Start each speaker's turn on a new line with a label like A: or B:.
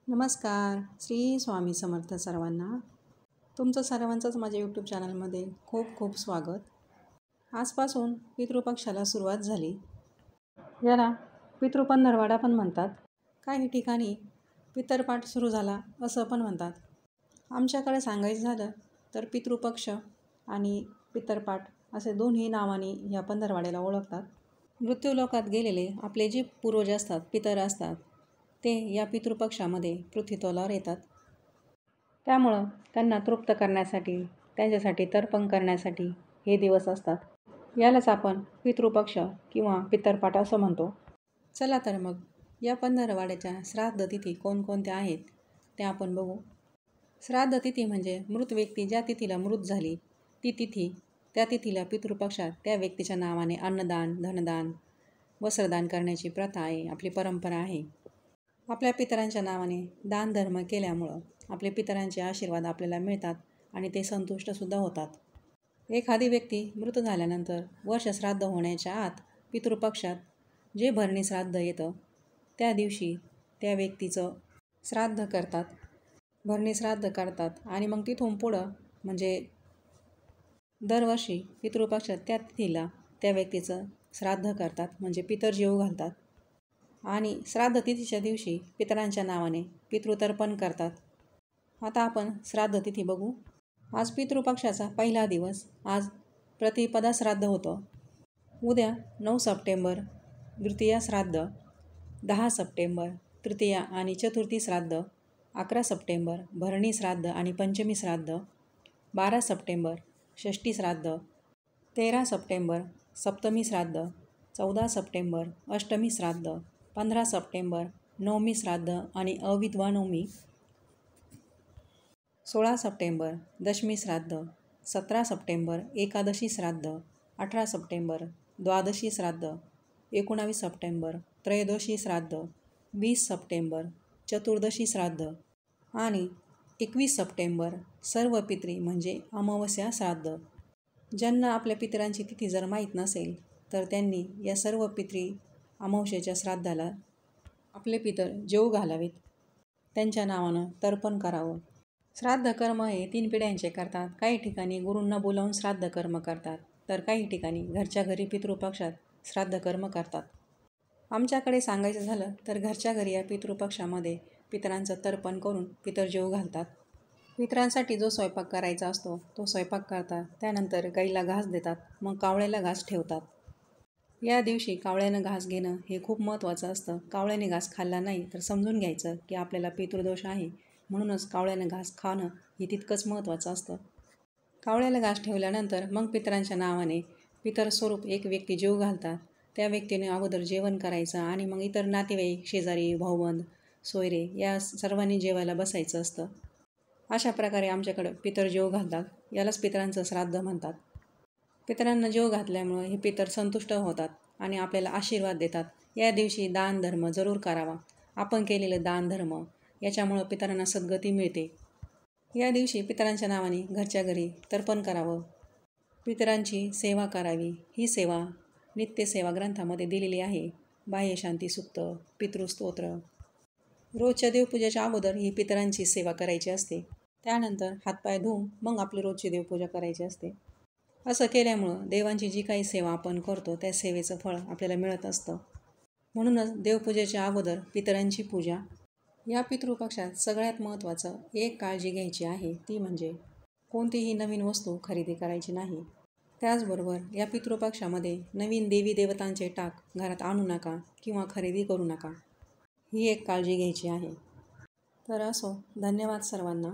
A: नमस्कार. श्री स्वामी समर्थ सर्वांना. तुमचं सर्वांचंच माझ्या यूट्यूब चॅनलमध्ये खूप खूप स्वागत. आजपासून पितृपक्षाला सुरुवात झाली. याला पितृपंधरवडा पण म्हणतात. काही ठिकाणी पितरपाठ सुरू झाला असं पण म्हणतात. आमच्याकडे सांगायचं झालं तर पितृपक्ष आणि पितरपाठ असे दोन्ही नावाने या पंधरवाड्याला ओळखतात. मृत्यूलोकात गेलेले आपले जे पूर्वज असतात, पितर असतात, ते या पितृपक्षामध्ये पृथ्वीतलावर येतात. त्यामुळं त्यांना तृप्त करण्यासाठी, त्यांच्यासाठी तर्पण करण्यासाठी हे दिवस असतात. यालाच आपण पितृपक्ष किंवा पितरपाठ असं म्हणतो. चला तर मग या पंधरवाड्याच्या श्राद्ध तिथी कोणकोणत्या आहेत त्या आपण बघू. श्राद्ध तिथी म्हणजे मृत व्यक्ती ज्या तिथीला मृत झाली ती तिथी, त्या तिथीला पितृपक्षात त्या व्यक्तीच्या नावाने अन्नदान, धनदान, वस्त्रदान करण्याची प्रथा आहे, आपली परंपरा आहे. आपल्या पितरांच्या नावाने दानधर्म केल्यामुळं आपले पितरांचे आशीर्वाद आपल्याला मिळतात आणि ते संतुष्टसुद्धा होतात. एखादी व्यक्ती मृत झाल्यानंतर वर्ष श्राद्ध होण्याच्या आत पितृपक्षात जे भरणी श्राद्ध येतं त्या दिवशी त्या व्यक्तीचं श्राद्ध करतात, भरणी श्राद्ध करतात आणि मग तिथून पुढं म्हणजे दरवर्षी पितृपक्षात त्या तिथीला त्या व्यक्तीचं श्राद्ध करतात, म्हणजे पितर जेवू घालतात. आणि श्राद्ध तिथीच्या दिवशी पितरांच्या नावाने पितृतर्पण करतात. आता आपण श्राद्ध तिथी बघू. आज पितृपक्षाचा पहिला दिवस. आज प्रतिपदा श्राद्ध होतं. उद्या 9 सप्टेंबर द्वितीया श्राद्ध, 10 सप्टेंबर तृतीया आणि चतुर्थी श्राद्ध, 11 सप्टेंबर भरणी श्राद्ध आणि पंचमी श्राद्ध, 12 सप्टेंबर षष्ठी श्राद्ध, 13 सप्टेंबर सप्तमी श्राद्ध, 14 सप्टेंबर अष्टमी श्राद्ध, 15 सप्टेंबर नवमी श्राद्ध आणि अविधवा नवमी, 16 सप्टेंबर दशमी श्राद्ध, 17 सप्टेंबर एकादशी श्राद्ध, 18 सप्टेंबर द्वादशी श्राद्ध, 19 सप्टेंबर त्रयोदशी श्राद्ध, 20 सप्टेंबर चतुर्दशी श्राद्ध आणि 21 सप्टेंबर सर्व पितरी म्हणजे अमावस्या श्राद्ध. ज्यांना आपल्या पितरांची तिथी जर माहीत नसेल तर त्यांनी या सर्व पितरी अमावस्येच्या श्राद्धाला आपले पितर जेवू घालावेत, त्यांच्या नावानं तर्पण करावं. श्राद्ध कर्म हे 3 पिढ्यांचे करतात. काही ठिकाणी गुरूंना बोलावून श्राद्ध कर्म करतात, तर काही ठिकाणी घरच्या घरी पितृपक्षात श्राद्ध कर्म करतात. आमच्याकडे सांगायचं झालं तर घरच्या घरी या पितृपक्षामध्ये पितरांचं तर्पण करून पितर जेवू घालतात. पितरांसाठी जो स्वयंपाक करायचा असतो तो स्वयंपाक करतात. त्यानंतर गाईला घास देतात, मग कावळ्याला घास ठेवतात. या दिवशी कावळ्यानं घास घेणं हे खूप महत्त्वाचं असतं. कावळ्याने घास खाल्ला नाही तर समजून घ्यायचं की आपल्याला पितृदोष आहे, म्हणूनच कावळ्यानं घास खाणं हे तितकंच महत्त्वाचं असतं. कावळ्याला घास ठेवल्यानंतर मग पितरांच्या नावाने पितर स्वरूप एक व्यक्ती जेवू घालतात. त्या व्यक्तीने अगोदर जेवण करायचं आणि मग इतर नातेवाईक, शेजारी, भाऊबंद, सोयरे या सर्वांनी जेवायला बसायचं असतं. अशा प्रकारे आमच्याकडं पितर जेवू घालतात. यालाच पितरांचं श्राद्ध म्हणतात. पितरांना जेवू घातल्यामुळं हे पितर संतुष्ट होतात आणि आपल्याला आशीर्वाद देतात. या दिवशी दान धर्म जरूर करावा. आपण केलेलं दान धर्म याच्यामुळं पितरांना सद्गती मिळते. या दिवशी पितरांच्या नावाने घरच्या घरी तर्पण करावं, पितरांची सेवा करावी. ही सेवा नित्यसेवा ग्रंथामध्ये दिलेली आहे. बाह्यशांती सुक्त, पितृस्तोत्र. रोजच्या देवपूजेच्या अगोदर ही पितरांची सेवा करायची असते. त्यानंतर हातपाय धुवून मग आपली रोजची देवपूजा करायची असते. असं केल्यामुळं देवांची जी काही सेवा आपण करतो त्या सेवेचं फळ आपल्याला मिळत असतं. म्हणूनच देवपूजेच्या अगोदर पितरांची पूजा. या पितृपक्षात सगळ्यात महत्त्वाचं एक काळजी घ्यायची आहे, ती म्हणजे कोणतीही नवीन वस्तू खरेदी करायची नाही. त्याचबरोबर या पितृपक्षामध्ये नवीन देवी देवतांचे टाक घरात आणू नका किंवा खरेदी करू नका. ही एक काळजी घ्यायची आहे. तर असो, धन्यवाद सर्वांना.